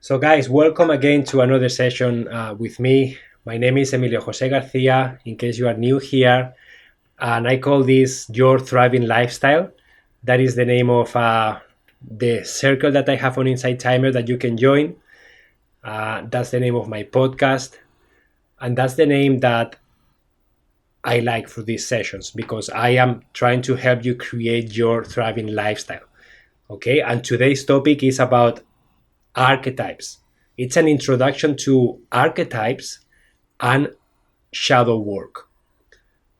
So, guys, welcome again to another session with me. My name is Emilio Jose Garcia, in case you are new here, and I call this Your Thriving Lifestyle. That is the name of the circle that I have on Inside Timer that you can join. That's the name of my podcast, and that's the name that I like for these sessions because I am trying to help you create your thriving lifestyle. Okay, and today's topic is about archetypes. It's an introduction to archetypes and shadow work.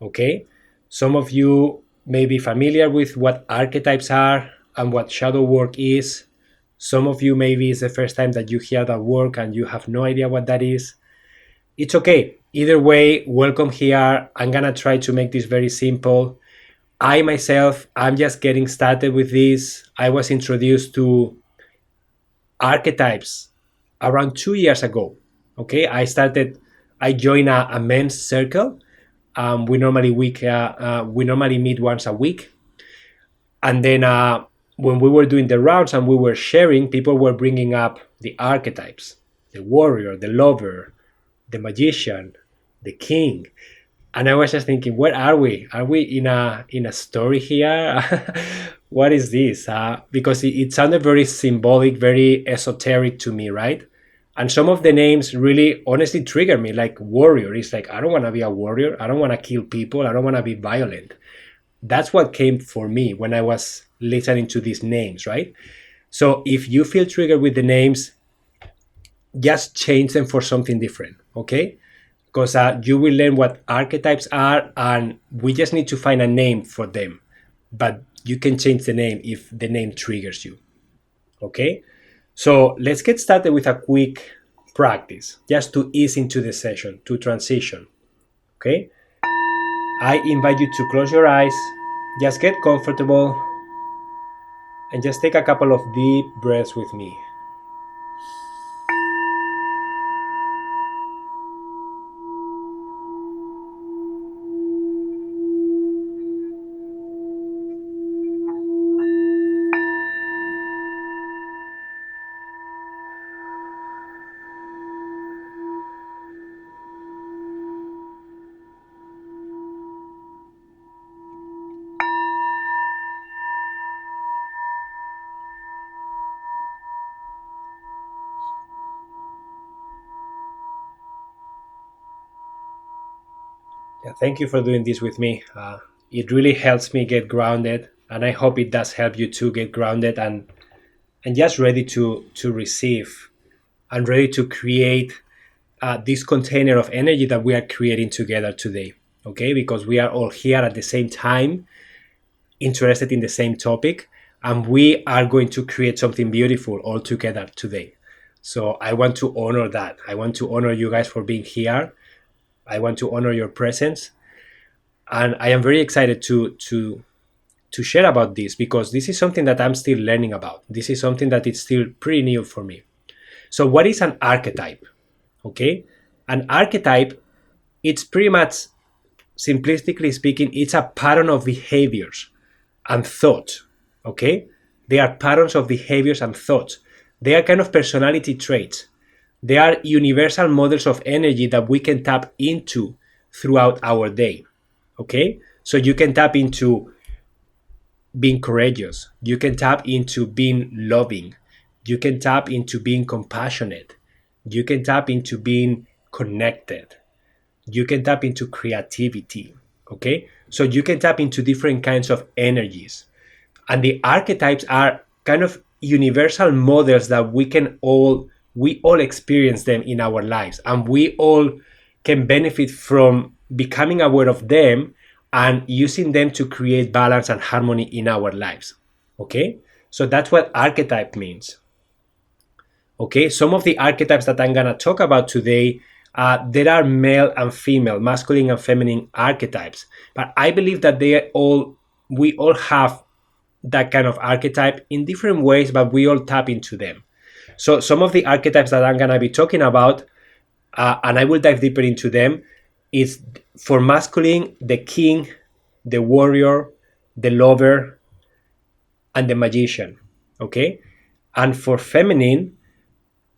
Okay, some of you may be familiar with what archetypes are and what shadow work is. Some of you maybe it's the first time that you hear that word and you have no idea what that is. It's okay. Either way, welcome here. I'm gonna try to make this very simple. I myself, I'm just getting started with this. I was introduced to archetypes around 2 years ago. Okay, I joined a men's circle. We normally meet once a week, and then when we were doing the rounds and we were sharing, people were bringing up the archetypes: the warrior, the lover, the magician, the king. And I was just thinking, where are we? Are we in a story here? What is this? Because it sounded very symbolic, very esoteric to me, right? And some of the names really honestly trigger me, like warrior. It's like, I don't want to be a warrior. I don't want to kill people. I don't want to be violent. That's what came for me when I was listening to these names, right? So if you feel triggered with the names, just change them for something different, okay? Because you will learn what archetypes are, and we just need to find a name for them. But you can change the name if the name triggers you. Okay? So let's get started with a quick practice just to ease into the session, to transition. Okay? I invite you to close your eyes, just get comfortable, and just take a couple of deep breaths with me. Yeah, thank you for doing this with me. It really helps me get grounded, and I hope it does help you to get grounded and just ready to receive and ready to create this container of energy that we are creating together today. Okay, because we are all here at the same time, interested in the same topic, and we are going to create something beautiful all together today. So I want to honor that. I want to honor you guys for being here. I want to honor your presence, and I am very excited to share about this because this is something that I'm still learning about. This is something that is still pretty new for me. So what is an archetype? Okay, an archetype, it's pretty much, simplistically speaking, it's a pattern of behaviors and thought. Okay, they are patterns of behaviors and thoughts. They are kind of personality traits. They are universal models of energy that we can tap into throughout our day. Okay, so you can tap into being courageous, you can tap into being loving, you can tap into being compassionate, you can tap into being connected, you can tap into creativity. Okay, so you can tap into different kinds of energies, and the archetypes are kind of universal models that we all experience them in our lives, and we all can benefit from becoming aware of them and using them to create balance and harmony in our lives. Okay, so that's what archetype means. Okay, some of the archetypes that I'm gonna talk about today, there are male and female, masculine and feminine archetypes, but I believe that we all have that kind of archetype in different ways, but we all tap into them. So some of the archetypes that I'm gonna be talking about, and I will dive deeper into them, is for masculine, the king, the warrior, the lover, and the magician. Okay, and for feminine,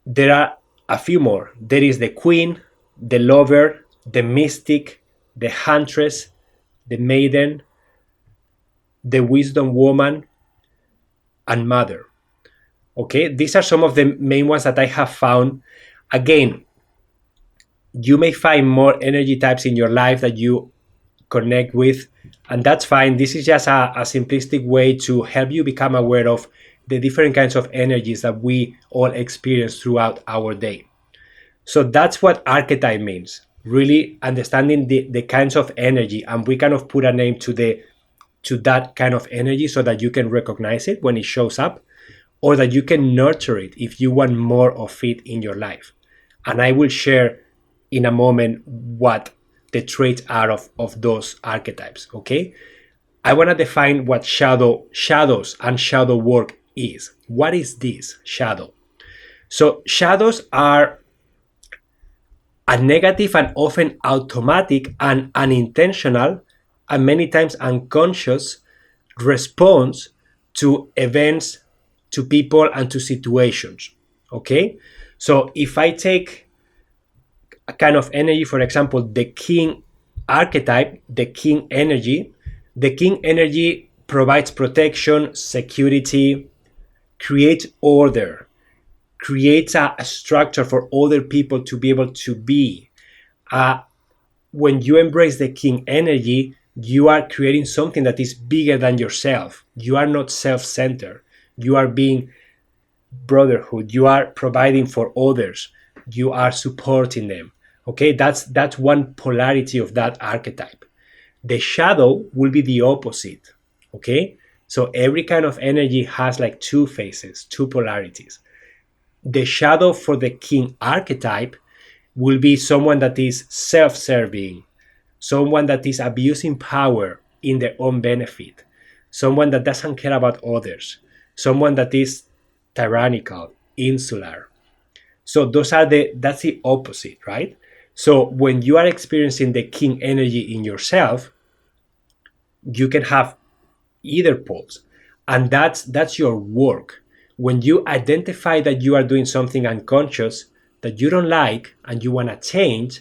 There are a few more. There is the queen, the lover, the mystic, the huntress, the maiden, the wisdom woman, and mother. Okay, these are some of the main ones that I have found. Again, you may find more energy types in your life that you connect with, and that's fine. This is just a simplistic way to help you become aware of the different kinds of energies that we all experience throughout our day. So that's what archetype means, really understanding the kinds of energy, and we kind of put a name to that kind of energy so that you can recognize it when it shows up, or that you can nurture it if you want more of it in your life. And I will share in a moment what the traits are of those archetypes. Okay, I want to define what shadows and shadow work is. What is this shadow? So shadows are a negative and often automatic and unintentional, and many times unconscious response to events, to people, and to situations. Okay, so if I take a kind of energy, for example, the king archetype, the king energy provides protection, security, creates order, creates a structure for other people to be able to be. When you embrace the king energy, you are creating something that is bigger than yourself. You are not self-centered. You are being brotherhood. You are providing for others. You are supporting them. Okay, that's one polarity of that archetype. The shadow will be the opposite. Okay, so every kind of energy has like two faces, two polarities. The shadow for the king archetype will be someone that is self-serving, someone that is abusing power in their own benefit, someone that doesn't care about others, someone that is tyrannical, insular. So that's the opposite, right? So when you are experiencing the king energy in yourself, you can have either poles, and that's your work. When you identify that you are doing something unconscious that you don't like and you want to change,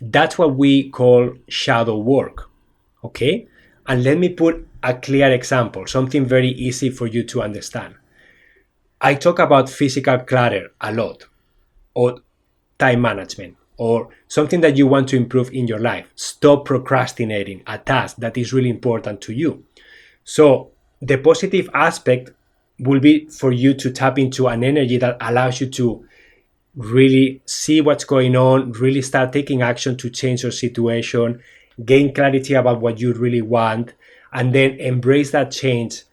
that's what we call shadow work. Okay, and let me put a clear example, something very easy for you to understand. I talk about physical clutter a lot, or time management, or something that you want to improve in your life. Stop procrastinating a task that is really important to you. So the positive aspect will be for you to tap into an energy that allows you to really see what's going on, really start taking action to change your situation, gain clarity about what you really want, and then embrace that change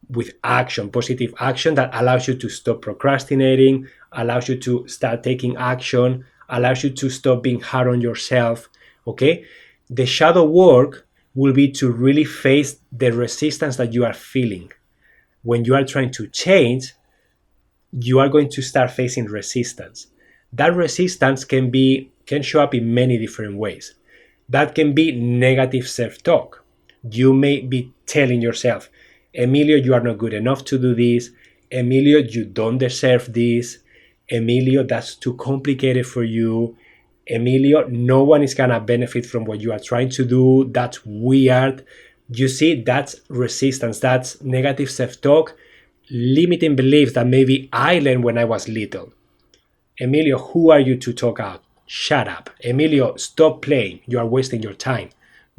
with action, positive action that allows you to stop procrastinating, allows you to start taking action, allows you to stop being hard on yourself. Okay, the shadow work will be to really face the resistance that you are feeling when you are trying to change. You are going to start facing resistance. That resistance can show up in many different ways. That can be negative self-talk. You may be telling yourself, Emilio, you are not good enough to do this. Emilio, you don't deserve this. Emilio, that's too complicated for you. Emilio, no one is gonna benefit from what you are trying to do. That's weird. You see, that's resistance. That's negative self-talk, limiting beliefs that maybe I learned when I was little. Emilio, who are you to talk out? Shut up. Emilio, stop playing. You are wasting your time.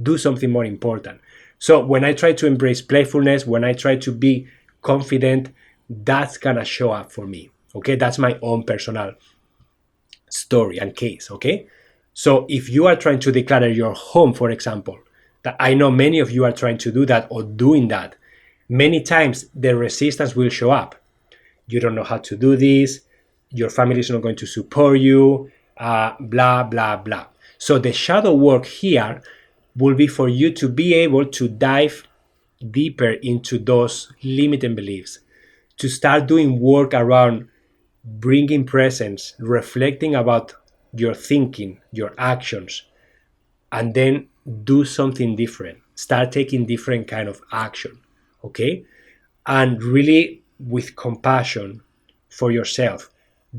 Do something more important. So when I try to embrace playfulness, when I try to be confident, that's gonna show up for me. Okay, that's my own personal story and case. Okay, so if you are trying to declutter your home, for example, that I know many of you are trying to do that or doing that, many times the resistance will show up. You don't know how to do this. Your family is not going to support you, blah, blah, blah. So the shadow work here will be for you to be able to dive deeper into those limiting beliefs, to start doing work around bringing presence, reflecting about your thinking, your actions, and then do something different. Start taking different kind of action, okay? And really with compassion for yourself.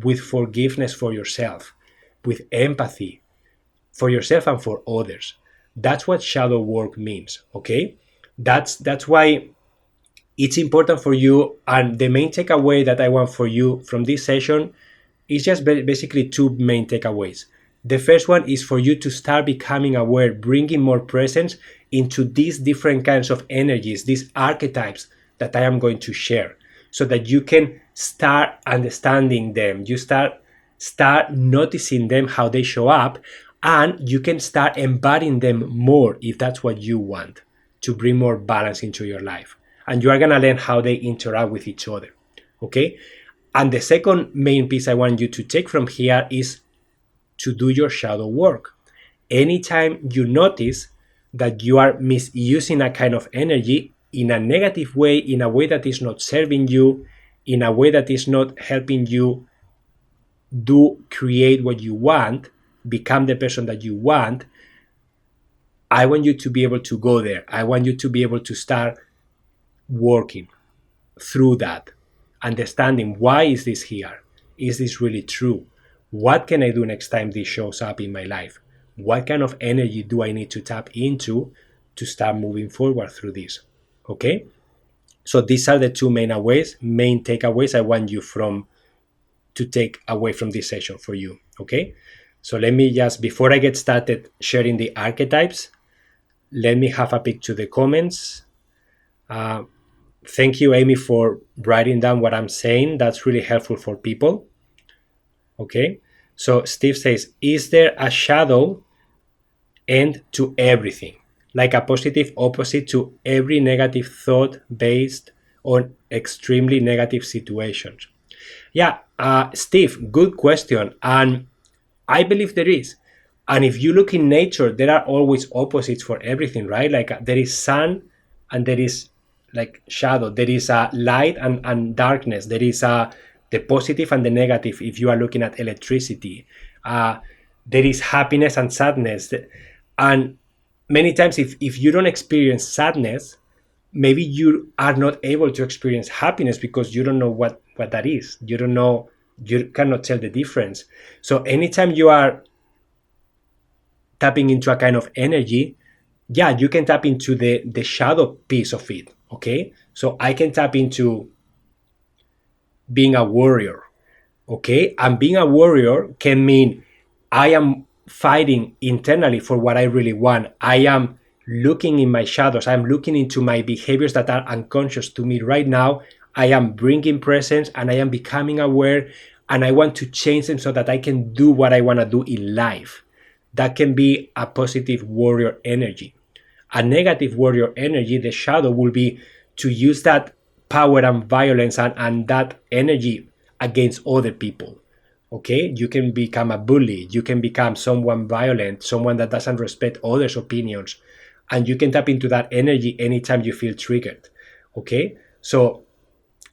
with forgiveness for yourself, with empathy for yourself and for others. That's what shadow work means, okay? That's why it's important for you. And the main takeaway that I want for you from this session is just basically two main takeaways. The first one is for you to start becoming aware, bringing more presence into these different kinds of energies, these archetypes that I am going to share, so that you can start understanding them. You start noticing them, how they show up, and you can start embodying them more if that's what you want, to bring more balance into your life. And you are going to learn how they interact with each other, okay? And the second main piece I want you to take from here is to do your shadow work. Anytime you notice that you are misusing a kind of energy in a negative way, in a way that is not serving you, in a way that is not helping you create what you want, become the person that you want, I want you to be able to go there. I want you to be able to start working through that, understanding, why is this here? Is this really true? What can I do next time this shows up in my life? What kind of energy do I need to tap into to start moving forward through this? Okay? So these are the two main takeaways I want you to take away from this session for you. Okay? So let me just, before I get started sharing the archetypes, let me have a peek to the comments. Thank you, Amy, for writing down what I'm saying. That's really helpful for people. Okay, so Steve says, is there a shadow end to everything? Like a positive opposite to every negative thought based on extremely negative situations? Yeah, Steve, good question. And I believe there is. And if you look in nature, there are always opposites for everything, right? Like there is sun and there is like shadow. There is a light and darkness. There is the positive and the negative if you are looking at electricity. There is happiness and sadness. And many times if you don't experience sadness, maybe you are not able to experience happiness because you don't know what that is. You don't know, you cannot tell the difference. So anytime you are tapping into a kind of energy, yeah, you can tap into the shadow piece of it, okay? So I can tap into being a warrior, okay? And being a warrior can mean I am fighting internally for what I really want. I am looking in my shadows. I'm looking into my behaviors that are unconscious to me right now. I am bringing presence and I am becoming aware, and I want to change them so that I can do what I want to do in life. That can be a positive warrior energy. A negative warrior energy, the shadow, will be to use that power and violence and that energy against other people. Okay, you can become a bully, you can become someone violent, someone that doesn't respect others' opinions, and you can tap into that energy anytime you feel triggered. Okay, so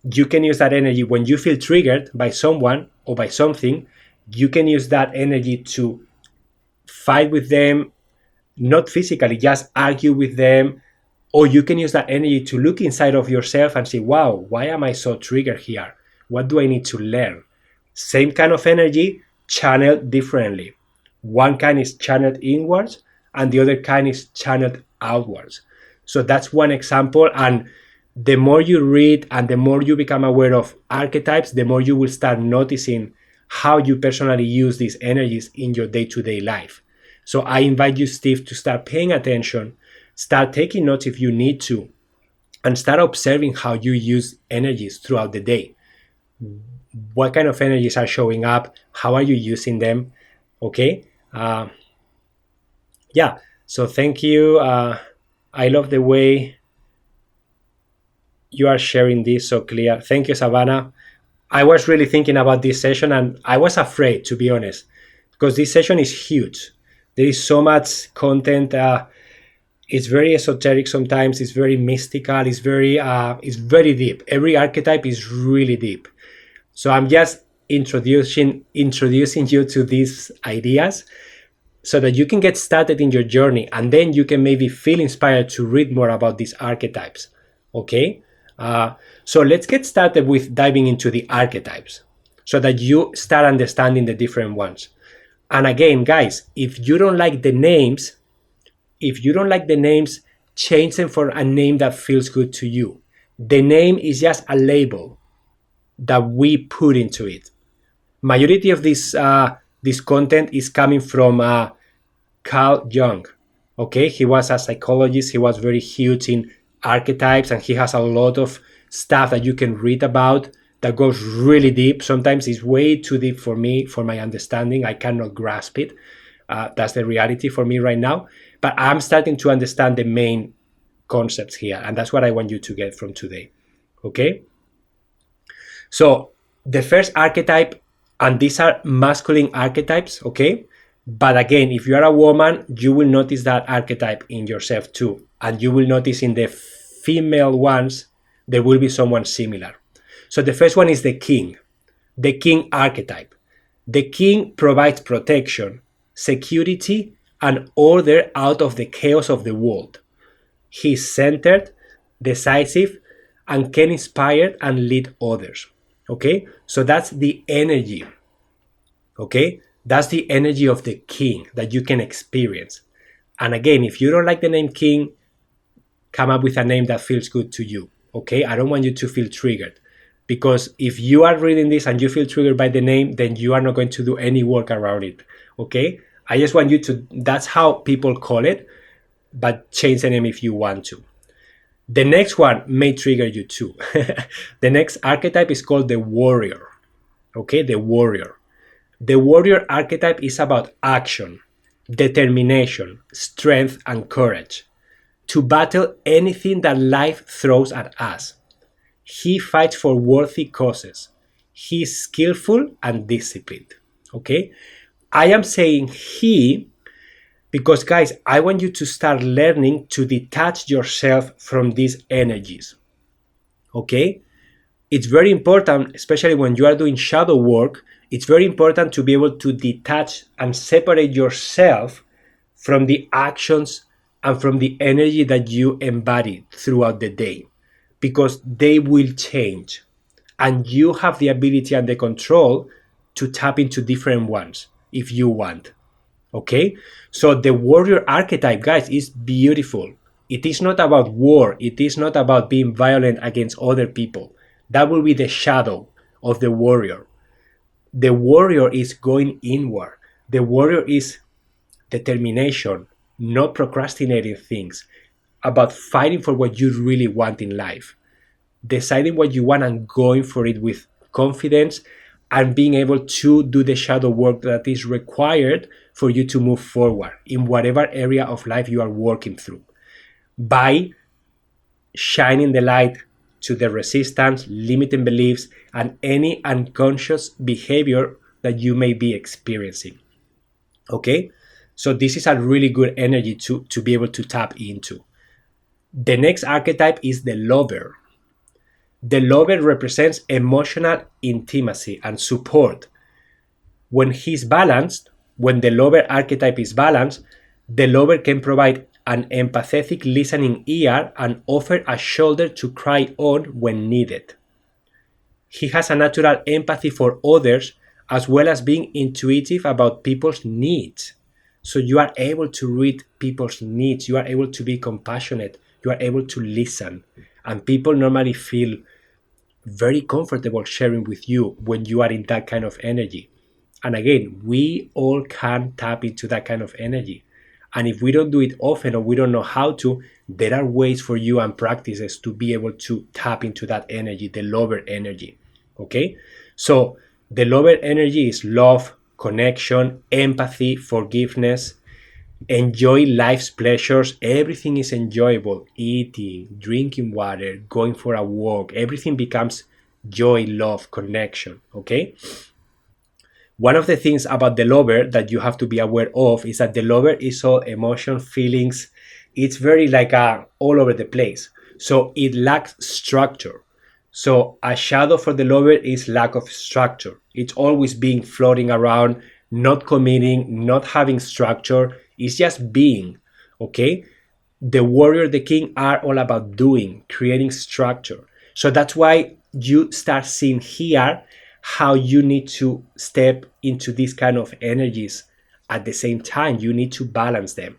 you can use that energy when you feel triggered by someone or by something. You can use that energy to fight with them, not physically, just argue with them. Or you can use that energy to look inside of yourself and say, wow, why am I so triggered here? What do I need to learn? Same kind of energy, channeled differently. One kind is channeled inwards and the other kind is channeled outwards. So that's one example. And the more you read and the more you become aware of archetypes, the more you will start noticing how you personally use these energies in your day-to-day life. So I invite you, Steve, to start paying attention, start taking notes if you need to, and start observing how you use energies throughout the day. What kind of energies are showing up? How are you using them? Okay. Yeah. So thank you. I love the way you are sharing this so clear. Thank you, Savannah. I was really thinking about this session and I was afraid, to be honest, because this session is huge. There is so much content. It's very esoteric sometimes. It's very mystical. It's very deep. Every archetype is really deep. So I'm just introducing you to these ideas so that you can get started in your journey, and then you can maybe feel inspired to read more about these archetypes. Okay? So let's get started with diving into the archetypes. so that you start understanding the different ones. And again, guys, if you don't like the names, change them for a name that feels good to you. The name is just a label that we put into it. Majority of this content is coming from Carl Jung. Okay, he was a psychologist. He was very huge in archetypes, and he has a lot of stuff that you can read about that goes really deep. Sometimes it's way too deep for me, for my understanding. I cannot grasp it. That's the reality for me right now. But I'm starting to understand the main concepts here, and that's what I want you to get from today. Okay? So the first archetype, and these are masculine archetypes, okay? But again, if you are a woman, you will notice that archetype in yourself too. And you will notice in the female ones, there will be someone similar. So the first one is the king archetype. The king provides protection, security, and order out of the chaos of the world. He's centered, decisive, and can inspire and lead others. Okay? So that's the energy. Okay? That's the energy of the king that you can experience. And again, if you don't like the name king, come up with a name that feels good to you. Okay? I don't want you to feel triggered. Because if you are reading this and you feel triggered by the name, then you are not going to do any work around it. Okay? I just want you to, that's how people call it, but change the name if you want to. The next one may trigger you too. The next archetype is called the warrior. Okay, the warrior. The warrior archetype is about action, determination, strength, and courage to battle anything that life throws at us. He fights for worthy causes. He is skillful and disciplined. Okay, I am saying he because, guys, I want you to start learning to detach yourself from these energies. Okay? It's very important, especially when you are doing shadow work, it's very important to be able to detach and separate yourself from the actions and from the energy that you embody throughout the day, because they will change. And you have the ability and the control to tap into different ones if you want. Okay, so the warrior archetype, guys, is beautiful. It is not about war. It is not about being violent against other people. That will be the shadow of the warrior. The warrior is going inward. The warrior is determination, not procrastinating things, about fighting for what you really want in life, deciding what you want and going for it with confidence, and being able to do the shadow work that is required for you to move forward in whatever area of life you are working through, by shining the light to the resistance, limiting beliefs, and any unconscious behavior that you may be experiencing. Okay? So this is a really good energy to be able to tap into. The next archetype is the lover. The lover represents emotional intimacy and support. When he's balanced, when the lover archetype is balanced, the lover can provide an empathetic listening ear and offer a shoulder to cry on when needed. He has a natural empathy for others, as well as being intuitive about people's needs. So you are able to read people's needs, you are able to be compassionate, you are able to listen. And people normally feel very comfortable sharing with you when you are in that kind of energy. And again, we all can tap into that kind of energy. And if we don't do it often or we don't know how to, there are ways for you and practices to be able to tap into that energy, the lover energy. Okay? So the lover energy is love, connection, empathy, forgiveness, enjoy life's pleasures. Everything is enjoyable. Eating, drinking water, going for a walk. Everything becomes joy, love, connection. Okay? One of the things about the lover that you have to be aware of is that the lover is all emotion, feelings. It's very like all over the place. So it lacks structure. So a shadow for the lover is lack of structure. It's always being floating around, not committing, not having structure. It's just being, okay? The warrior, the king are all about doing, creating structure. So that's why you start seeing here how you need to step into these kind of energies at the same time. You need to balance them,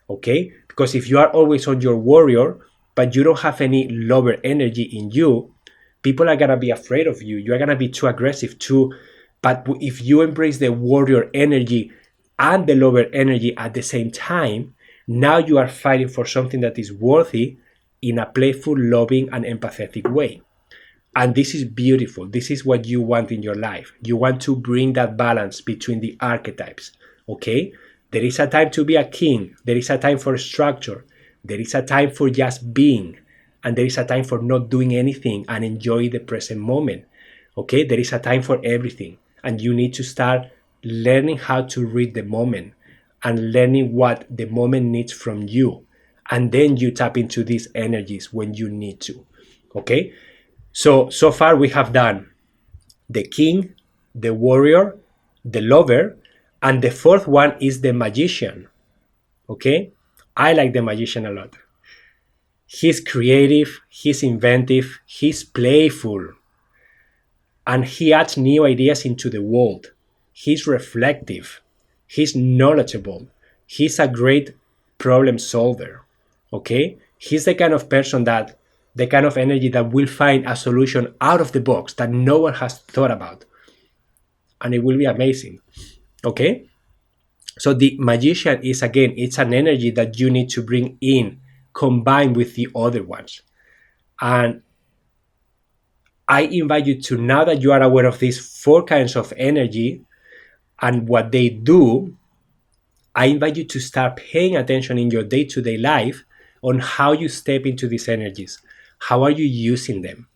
okay? Because if you are always on your warrior, but you don't have any lower energy in you, people are gonna be afraid of you. You're gonna be too aggressive, too. But if you embrace the warrior energy and the lower energy at the same time, now you are fighting for something that is worthy in a playful, loving, and empathetic way. And this is beautiful. This is what you want in your life. You want to bring that balance between the archetypes, okay? There is a time to be a king. There is a time for structure. There is a time for just being. And there is a time for not doing anything and enjoy the present moment, okay? There is a time for everything. And you need to start learning how to read the moment and learning what the moment needs from you. And then you tap into these energies when you need to, okay? So far we have done the king, the warrior, the lover, and the fourth one is the magician, okay? I like the magician a lot. He's creative, he's inventive, he's playful, and he adds new ideas into the world. He's reflective, he's knowledgeable, he's a great problem solver, okay? He's the kind of person that, the kind of energy that will find a solution out of the box that no one has thought about. And it will be amazing, okay? So the magician is, again, it's an energy that you need to bring in, combined with the other ones. And I invite you to, now that you are aware of these four kinds of energy and what they do, I invite you to start paying attention in your day-to-day life on how you step into these energies. How are you using them?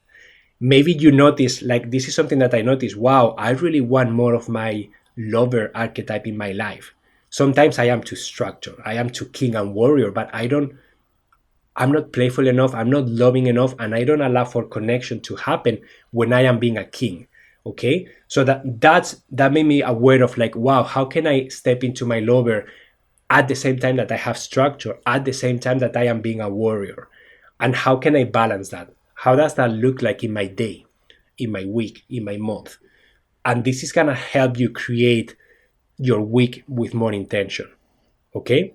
Maybe you notice, like, this is something that I noticed, wow, I really want more of my lover archetype in my life. Sometimes I am too structured, I am too king and warrior, but I'm not playful enough, I'm not loving enough, and I don't allow for connection to happen when I am being a king, okay? So that made me aware of, like, wow, how can I step into my lover at the same time that I have structure, at the same time that I am being a warrior? And how can I balance that? How does that look like in my day, in my week, in my month? And this is gonna help you create your week with more intention, okay?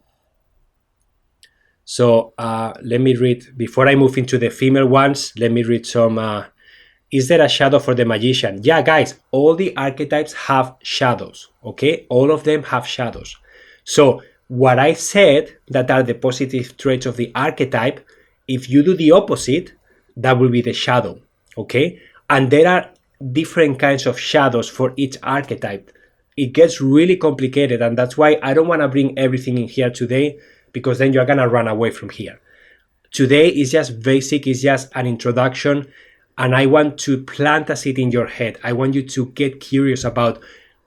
So let me read, before I move into the female ones, let me read some, is there a shadow for the magician? Yeah, guys, all the archetypes have shadows, okay? All of them have shadows. So what I said that are the positive traits of the archetype, if you do the opposite, that will be the shadow, okay? And there are different kinds of shadows for each archetype. It gets really complicated, and that's why I don't want to bring everything in here today, because then you're going to run away from here. Today is just basic, it's just an introduction, and I want to plant a seed in your head. I want you to get curious about,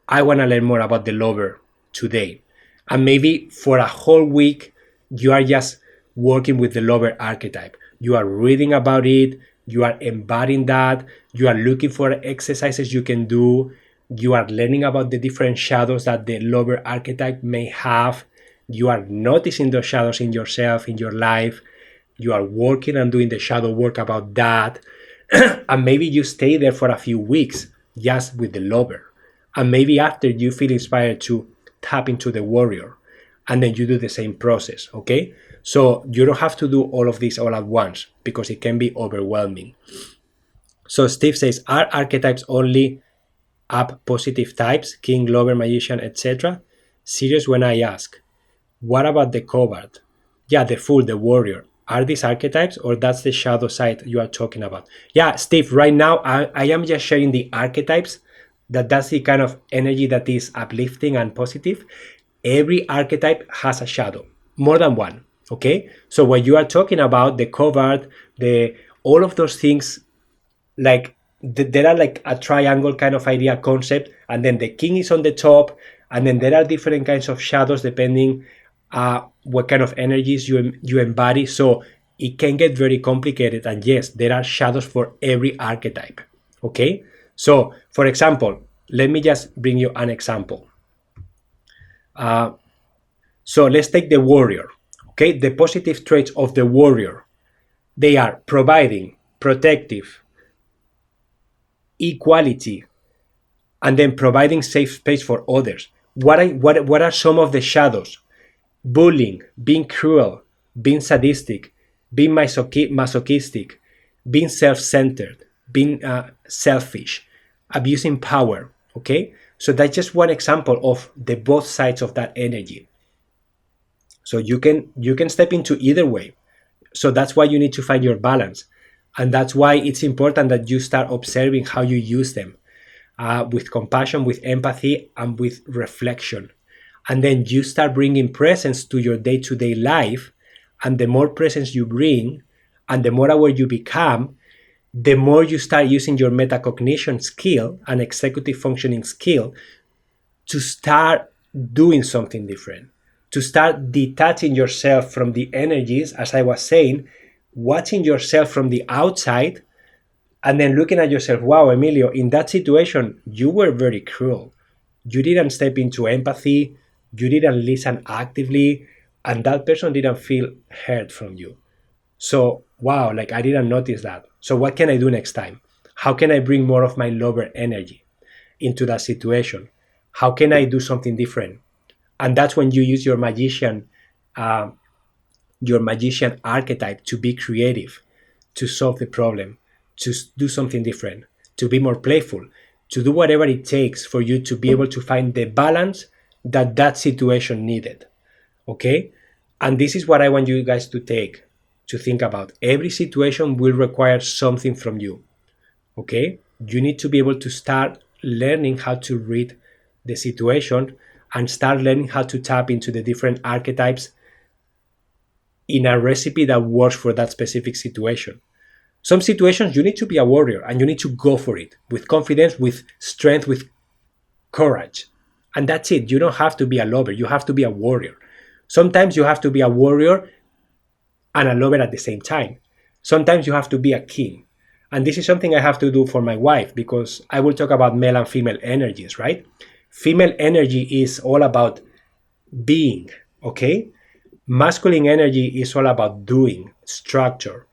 I want to learn more about the lover today. And maybe for a whole week, you are just working with the lover archetype. You are reading about it, you are embodying that, you are looking for exercises you can do, you are learning about the different shadows that the lover archetype may have, you are noticing those shadows in yourself, in your life, you are working and doing the shadow work about that, and maybe you stay there for a few weeks just with the lover. And maybe after you feel inspired to tap into the warrior, and then you do the same process, okay? So you don't have to do all of this all at once, because it can be overwhelming. So Steve says, are archetypes only up positive types, king, lover, magician, etc.? Serious when I ask. What about the coward? Yeah, the fool, the warrior. Are these archetypes, or that's the shadow side you are talking about? Yeah, Steve, right now I am just sharing the archetypes, that's the kind of energy that is uplifting and positive. Every archetype has a shadow, more than one, okay? So when you are talking about the coward, all of those things, like there are like a triangle kind of idea concept, and then the king is on the top, and then there are different kinds of shadows depending what kind of energies you embody. So it can get very complicated, and yes, there are shadows for every archetype, okay? So for example, let me just bring you an example. So let's take the warrior, okay? The positive traits of the warrior, they are providing, protective, equality, and then providing safe space for others. What are some of the shadows? Bullying, being cruel, being sadistic, being masochistic, being self-centered, being selfish, abusing power. Okay, so that's just one example of the both sides of that energy. So you can step into either way. So that's why you need to find your balance, and that's why it's important that you start observing how you use them, with compassion, with empathy, and with reflection. And then you start bringing presence to your day-to-day life. And the more presence you bring and the more aware you become, the more you start using your metacognition skill and executive functioning skill to start doing something different, to start detaching yourself from the energies, as I was saying, watching yourself from the outside, and then looking at yourself. Wow, Emilio, in that situation, you were very cruel. You didn't step into empathy, you didn't listen actively, and that person didn't feel heard from you. So, wow, like I didn't notice that. So, what can I do next time? How can I bring more of my lover energy into that situation? How can I do something different? And that's when you use uh, your magician archetype to be creative, to solve the problem, to do something different, to be more playful, to do whatever it takes for you to be able to find the balance that that situation needed. Okay? And this is what I want you guys to think about. Every situation will require something from you. Okay? You need to be able to start learning how to read the situation and start learning how to tap into the different archetypes in a recipe that works for that specific situation. Some situations you need to be a warrior and you need to go for it with confidence, with strength, with courage. And that's it. You don't have to be a lover, you have to be a warrior. Sometimes you have to be a warrior and a lover at the same time. Sometimes you have to be a king. And this is something I have to do for my wife, because I will talk about male and female energies, right? Female energy is all about being, okay? Masculine energy is all about doing, structure.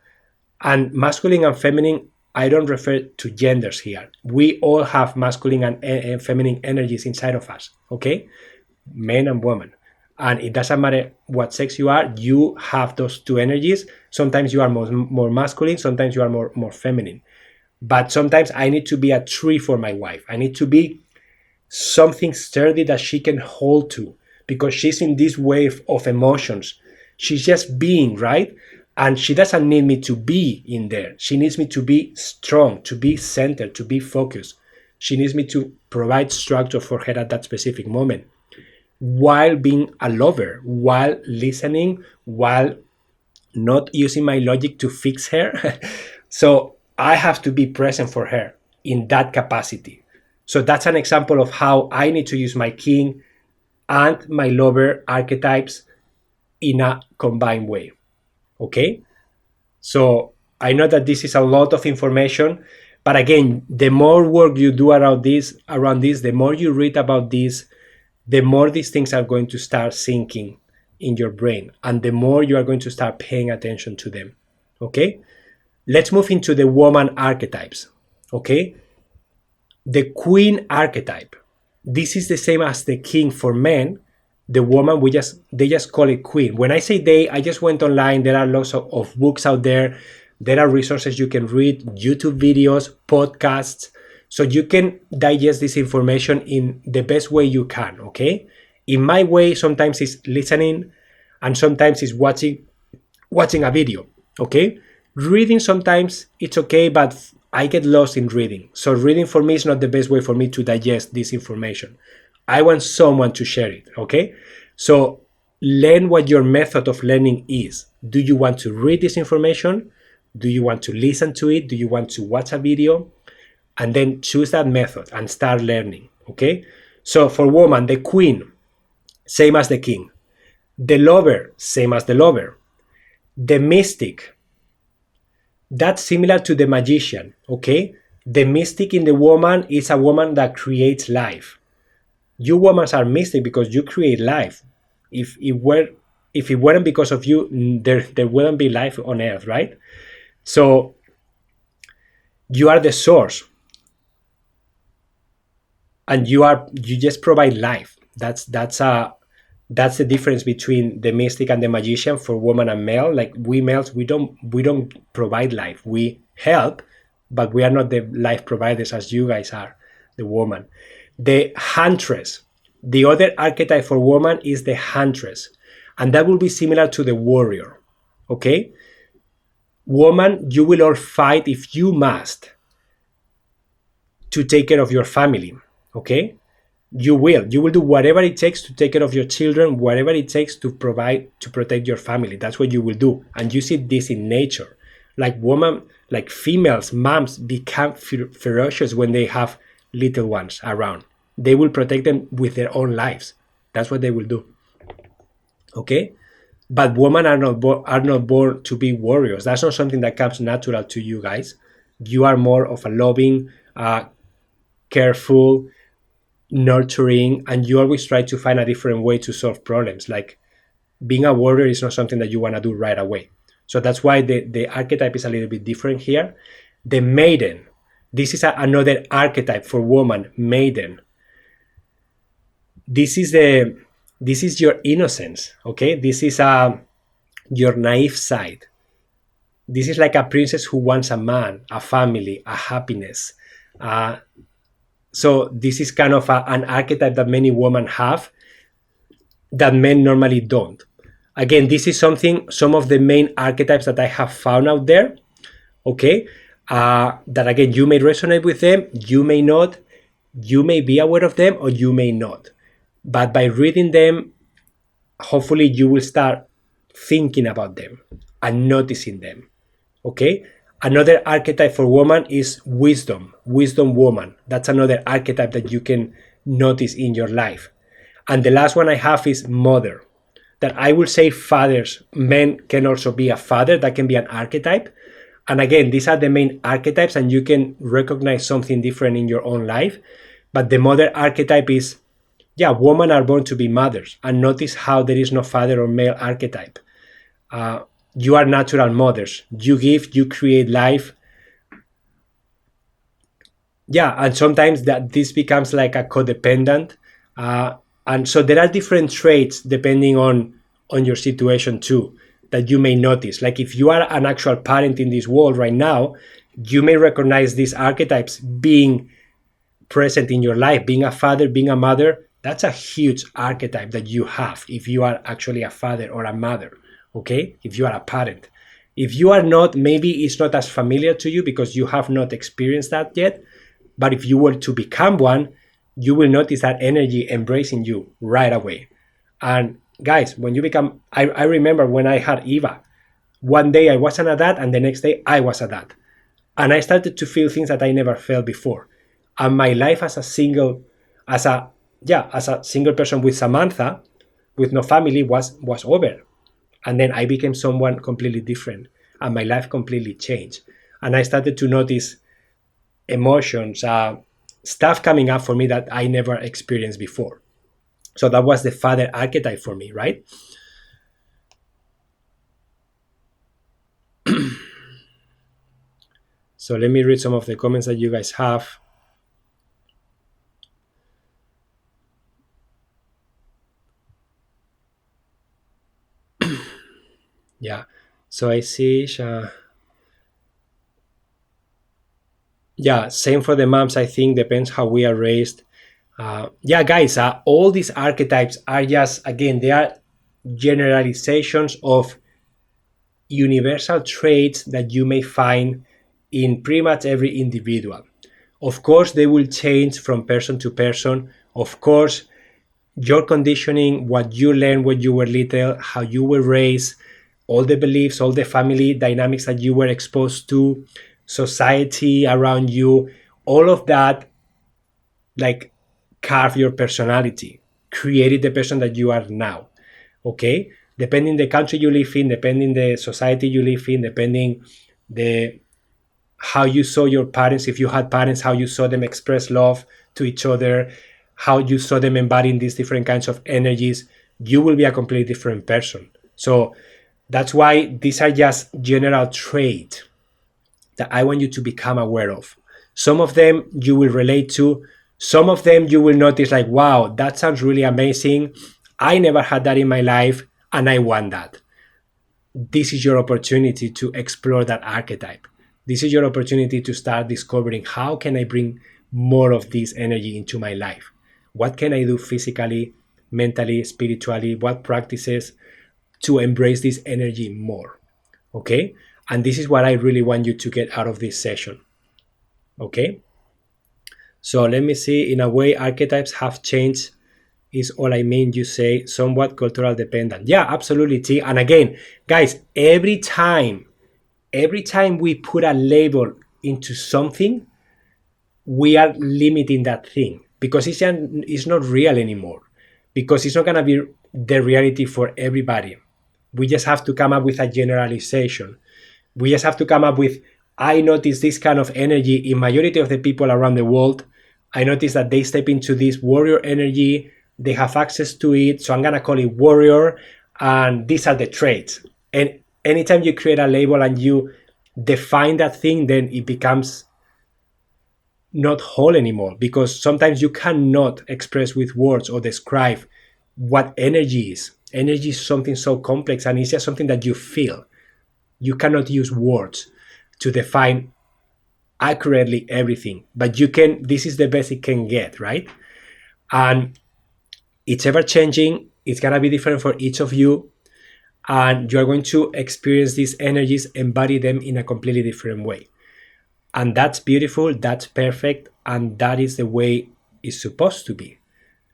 And masculine and feminine, I don't refer to genders here. We all have masculine and feminine energies inside of us, okay? Men and women. And it doesn't matter what sex you are, you have those two energies. Sometimes you are more masculine, sometimes you are more feminine. But sometimes I need to be a tree for my wife. I need to be something sturdy that she can hold to, because she's in this wave of emotions. She's just being, right? And she doesn't need me to be in there. She needs me to be strong, to be centered, to be focused. She needs me to provide structure for her at that specific moment, while being a lover, while listening, while not using my logic to fix her. So I have to be present for her in that capacity. So that's an example of how I need to use my king and my lover archetypes in a combined way. Okay? So I know that this is a lot of information, but again, the more work you do around this, the more you read about this, the more these things are going to start sinking in your brain, and the more you are going to start paying attention to them. Okay? Let's move into the woman archetypes. Okay? The queen archetype. This is the same as the king for men. The woman, they just call it queen. When I say they, I just went online. There are lots of books out there. There are resources you can read, YouTube videos, podcasts, so you can digest this information in the best way you can, okay? In my way, sometimes it's listening, and sometimes it's watching a video, okay? Reading sometimes it's okay, but I get lost in reading. So reading for me is not the best way for me to digest this information. I want someone to share it, okay? So learn what your method of learning is. Do you want to read this information? Do you want to listen to it? Do you want to watch a video? And then choose that method and start learning, okay? So for woman, the queen, same as the king. The lover, same as the lover. The mystic, that's similar to the magician, okay? The mystic in the woman is a woman that creates life. You women are mystic because you create life. If it weren't because of you, there wouldn't be life on earth, right? So you are the source. and you just provide life. That's the difference between the mystic and the magician for woman and male. Like we males, we don't provide life. We help, but we are not the life providers as you guys are, the woman. The huntress. The other archetype for woman is the huntress, and that will be similar to the warrior. Okay, woman, you will all fight if you must to take care of your family. Okay, you will do whatever it takes to take care of your children, whatever it takes to provide, to protect your family. That's what you will do. And you see this in nature. Like women, like females, moms become ferocious when they have little ones around. They will protect them with their own lives. That's what they will do. Okay, but women are not born to be warriors. That's not something that comes natural to you guys. You are more of a loving, careful, nurturing, and you always try to find a different way to solve problems. Like being a warrior is not something that you want to do right away. So that's why the archetype is a little bit different here. The maiden. This is another archetype for woman, maiden. This is your innocence. Okay, this is your naive side. This is like a princess who wants a man, a family, a happiness. So this is kind of an archetype that many women have that men normally don't. Again, this is some of the main archetypes that I have found out there. Okay, that again, you may resonate with them, you may not, you may be aware of them, or you may not. But by reading them, hopefully you will start thinking about them and noticing them. Okay, another archetype for woman is wisdom woman. That's another archetype that you can notice in your life. And the last one I have is mother. That I will say fathers, men can also be a father. That can be an archetype. And again, these are the main archetypes, and you can recognize something different in your own life. But the mother archetype is, women are born to be mothers. And notice how there is no father or male archetype. You are natural mothers. You give, you create life. And sometimes that this becomes like a codependent. And so there are different traits depending on your situation too, that you may notice. Like if you are an actual parent in this world right now, you may recognize these archetypes being present in your life. Being a father, being a mother, that's a huge archetype that you have if you are actually a father or a mother. Okay, if you are a parent. If you are not, maybe it's not as familiar to you because you have not experienced that yet. But if you were to become one, you will notice that energy embracing you right away. And guys, when you become, I remember when I had Eva, one day I wasn't a dad and the next day I was a dad. And I started to feel things that I never felt before. And my life as a single person with Samantha, with no family, was over. And then I became someone completely different and my life completely changed. And I started to notice emotions, stuff coming up for me that I never experienced before. So that was the father archetype for me, right? So let me read some of the comments that you guys have. So I see same for the moms. I think depends how we are raised. Guys, all these archetypes are just, again, they are generalizations of universal traits that you may find in pretty much every individual. Of course, they will change from person to person. Of course, your conditioning, what you learned when you were little, how you were raised, all the beliefs, all the family dynamics that you were exposed to, society around you, all of that like carve your personality, created the person that you are now. Okay, depending the country you live in, depending the society you live in, depending the how you saw your parents, if you had parents, how you saw them express love to each other, how you saw them embodying these different kinds of energies, you will be a completely different person. So that's why these are just general traits that I want you to become aware of. Some of them you will relate to, Some of them you will notice like, wow, that sounds really amazing. I never had that in my life and I want that. This is your opportunity to explore that archetype. This is your opportunity to start discovering, how can I bring more of this energy into my life? What can I do physically, mentally, spiritually? What practices to embrace this energy more? Okay? And this is what I really want you to get out of this session. Okay? So let me see. In a way, archetypes have changed, is all I mean. You say somewhat cultural dependent. Yeah, absolutely, T. And again, guys, every time we put a label into something, we are limiting that thing, because it's not real anymore, because it's not going to be the reality for everybody. We just have to come up with a generalization. We just have to come up with, I notice this kind of energy in majority of the people around the world. I notice that they step into this warrior energy, they have access to it, so I'm going to call it warrior, and these are the traits. And anytime you create a label and you define that thing, then it becomes not whole anymore, because sometimes you cannot express with words or describe what energy is. Energy is something so complex, and it's just something that you feel. You cannot use words to define accurately everything, but you can. This is the best it can get, right? And it's ever changing. It's gonna be different for each of you, and you're going to experience these energies, embody them in a completely different way. And that's beautiful, that's perfect, and that is the way it's supposed to be,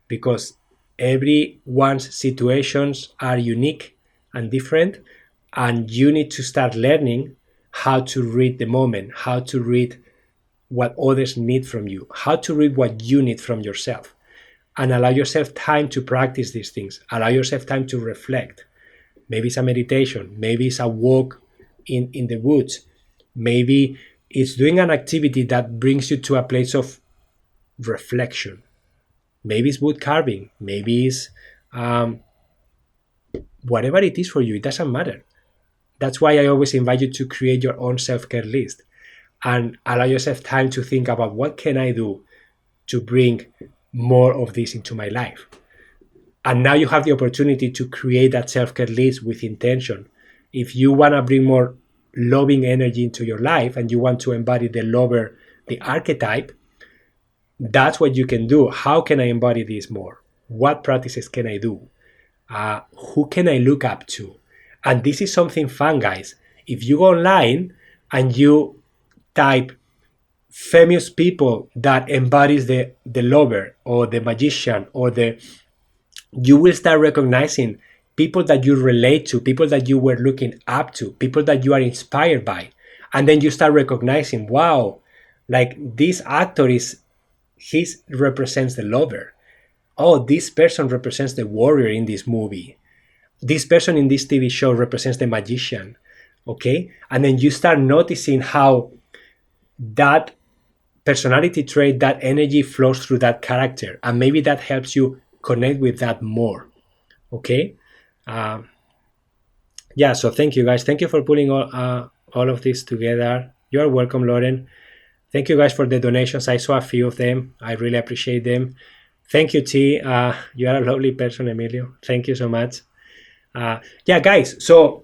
because everyone's situations are unique and different, and you need to start learning how to read the moment, how to read what others need from you, how to read what you need from yourself, and allow yourself time to practice these things. Allow yourself time to reflect. Maybe it's a meditation, maybe it's a walk in the woods, maybe it's doing an activity that brings you to a place of reflection. Maybe it's wood carving, maybe it's whatever it is for you, it doesn't matter. That's why I always invite you to create your own self-care list and allow yourself time to think about, what can I do to bring more of this into my life? And now you have the opportunity to create that self-care list with intention. If you want to bring more loving energy into your life and you want to embody the lover, the archetype, that's what you can do. How can I embody this more? What practices can I do? Who can I look up to? And this is something fun, guys. If you go online and you type famous people that embodies the lover or the magician or you will start recognizing people that you relate to, people that you were looking up to, people that you are inspired by. And then you start recognizing, wow, like this actor he represents the lover. Oh, this person represents the warrior in this movie. This person in this TV show represents the magician. Okay? And then you start noticing how that personality trait, that energy flows through that character. And maybe that helps you connect with that more. Okay? Yeah, so thank you guys. Thank you for pulling all of this together. You're welcome, Lauren. Thank you guys for the donations. I saw a few of them. I really appreciate them. Thank you, T. You are a lovely person, Emilio. Thank you so much. Yeah, guys. So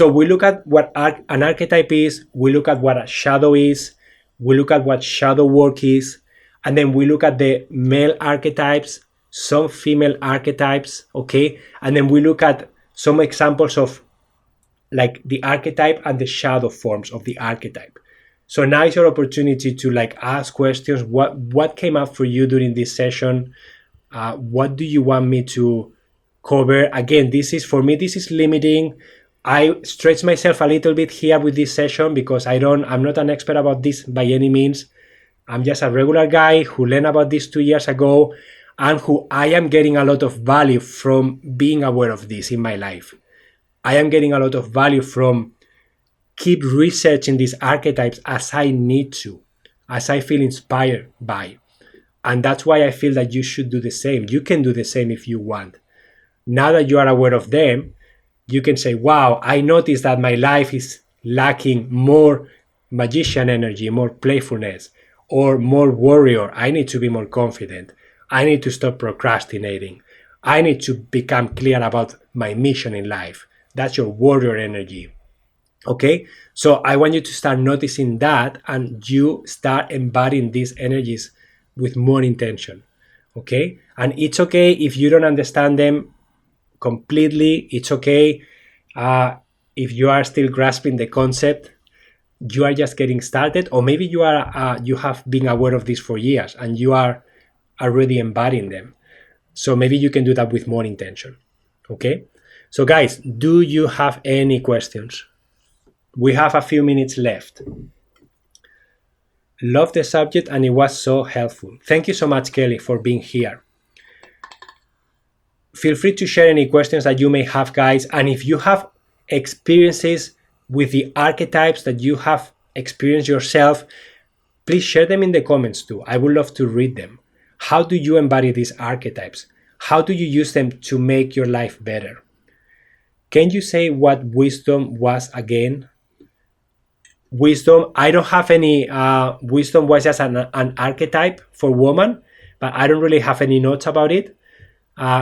we look at what an archetype is. We look at what a shadow is. We look at what shadow work is. And then we look at the male archetypes, some female archetypes, okay? And then we look at some examples of like the archetype and the shadow forms of the archetype. So now is your opportunity to like ask questions. What came up for you during this session? What do you want me to cover? Again, this is limiting. I stretch myself a little bit here with this session because I'm not an expert about this by any means. I'm just a regular guy who learned about this 2 years ago and who I am getting a lot of value from being aware of this in my life. I am getting a lot of value from keep researching these archetypes as I need to, as I feel inspired by. And that's why I feel that you should do the same. You can do the same if you want. Now that you are aware of them, you can say, wow, I noticed that my life is lacking more magician energy, more playfulness, or more warrior. I need to be more confident. I need to stop procrastinating. I need to become clear about my mission in life. That's your warrior energy. Okay, so I want you to start noticing that, and you start embodying these energies with more intention. Okay, and it's okay if you don't understand them completely. It's okay if you are still grasping the concept. You are just getting started, or maybe you have been aware of this for years and you are already embodying them. So maybe you can do that with more intention. Okay, so guys, do you have any questions? We have a few minutes left. Love the subject and it was so helpful. Thank you so much, Kelly, for being here. Feel free to share any questions that you may have, guys. And if you have experiences with the archetypes that you have experienced yourself, please share them in the comments too. I would love to read them. How do you embody these archetypes? How do you use them to make your life better? Can you say what wisdom was again? Wisdom, I don't have any. Wisdom was just an archetype for woman, but I don't really have any notes about it.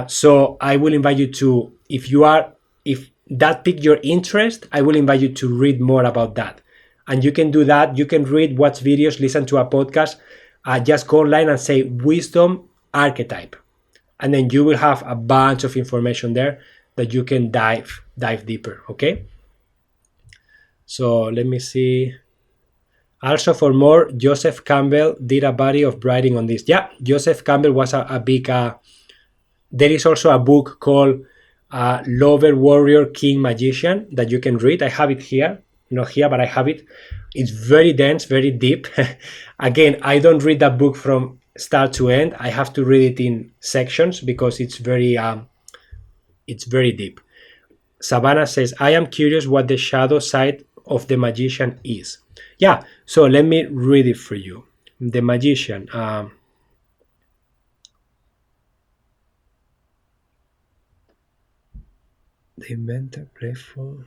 So I will invite you to, if that piqued your interest, I will invite you to read more about that. And you can do that. You can read, watch videos, listen to a podcast. Just go online and say wisdom archetype. And then you will have a bunch of information there that you can dive deeper, okay? So let me see. Also for more, Joseph Campbell did a body of writing on this. Yeah, Joseph Campbell was a big... there is also a book called Lover, Warrior, King, Magician that you can read. I have it here. Not here, but I have it. It's very dense, very deep. Again, I don't read that book from start to end. I have to read it in sections because it's very deep. Savannah says, I am curious what the shadow side of the magician is. Yeah, so let me read it for you. The magician. The inventor, playful.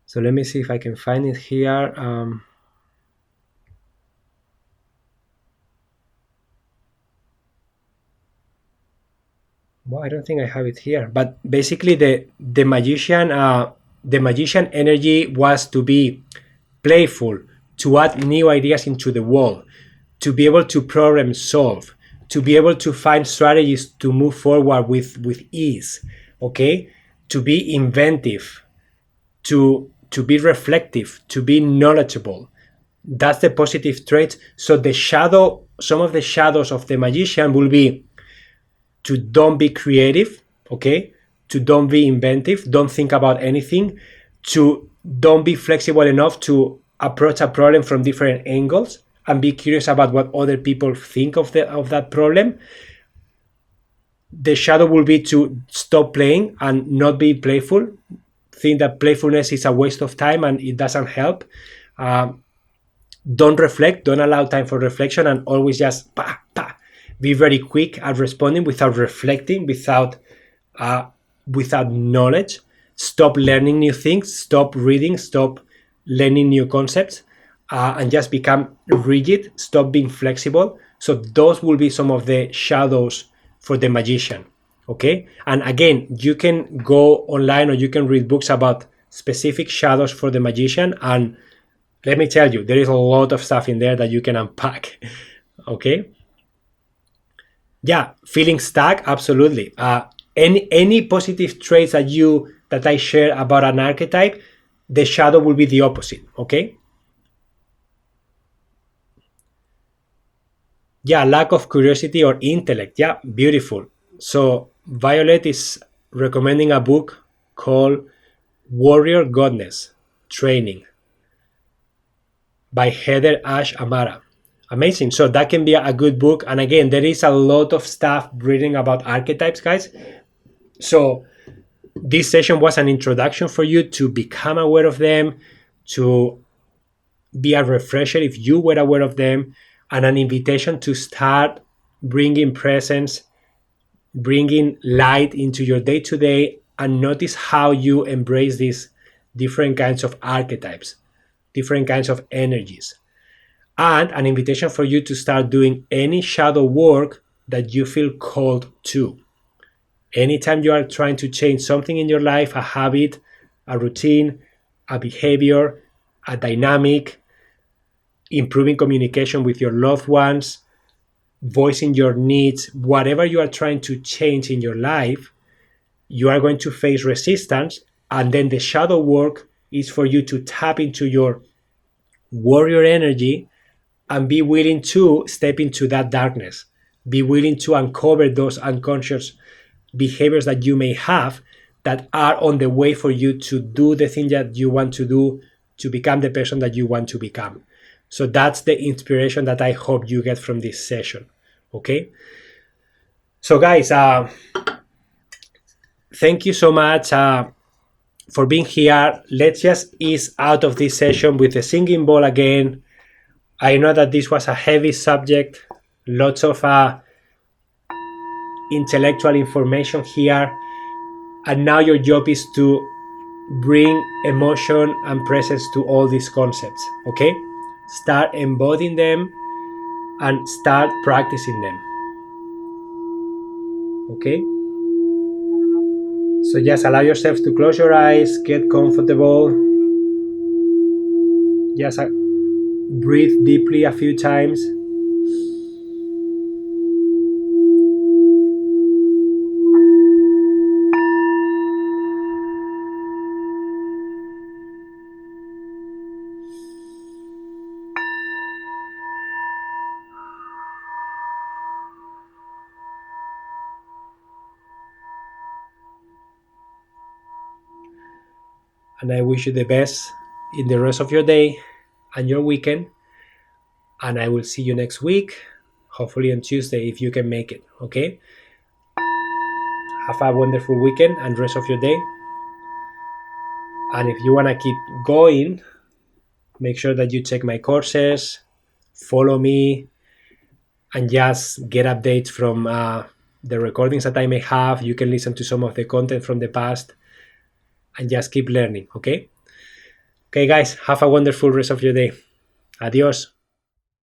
So let me see if I can find it here. Well, I don't think I have it here. But basically, the magician energy was to be playful, to add new ideas into the world, to be able to problem solve, to be able to find strategies to move forward with ease. Okay, to be inventive, to be reflective, to be knowledgeable. That's the positive traits. So some of the shadows of the magician will be to don't be creative, okay? To don't be inventive, don't think about anything, to don't be flexible enough to approach a problem from different angles and be curious about what other people think of that problem. The shadow will be to stop playing and not be playful, think that playfulness is a waste of time and it doesn't help. Don't reflect, don't allow time for reflection, and always just be very quick at responding without reflecting, without knowledge. Stop learning new things, stop reading, stop learning new concepts, and just become rigid, stop being flexible. So those will be some of the shadows for the magician. Okay, and again, you can go online or you can read books about specific shadows for the magician, and let me tell you, there is a lot of stuff in there that you can unpack. Okay, yeah, feeling stuck, absolutely. Any positive traits that I share about an archetype, the shadow will be the opposite. Okay, yeah, lack of curiosity or intellect. Yeah, beautiful. So Violet is recommending a book called Warrior Godness Training by Heather Ash Amara. Amazing. So that can be a good book. And again, there is a lot of stuff reading about archetypes, guys. So this session was an introduction for you to become aware of them, to be a refresher if you were aware of them, and an invitation to start bringing presence, bringing light into your day-to-day, and notice how you embrace these different kinds of archetypes. different kinds of energies, and an invitation for you to start doing any shadow work that you feel called to. Anytime you are trying to change something in your life, a habit, a routine, a behavior, a dynamic, improving communication with your loved ones, voicing your needs, whatever you are trying to change in your life, you are going to face resistance. And then the shadow work is for you to tap into your warrior energy and be willing to step into that darkness. Be willing to uncover those unconscious behaviors that you may have that are on the way for you to do the thing that you want to do, to become the person that you want to become. So that's the inspiration that I hope you get from this session. Okay? So guys, thank you so much for being here. Let's just ease out of this session with the singing bowl again. I know that this was a heavy subject, lots of intellectual information here, and now your job is to bring emotion and presence to all these concepts. Okay? Start embodying them and start practicing them. Okay? So just allow yourself to close your eyes, get comfortable. Just breathe deeply a few times. And I wish you the best in the rest of your day and your weekend. And I will see you next week, hopefully on Tuesday if you can make it. Okay? Have a wonderful weekend and rest of your day. And if you want to keep going, make sure that you check my courses, follow me, and just get updates from the recordings that I may have. You can listen to some of the content from the past and just keep learning. Okay? Okay, guys, have a wonderful rest of your day. Adios.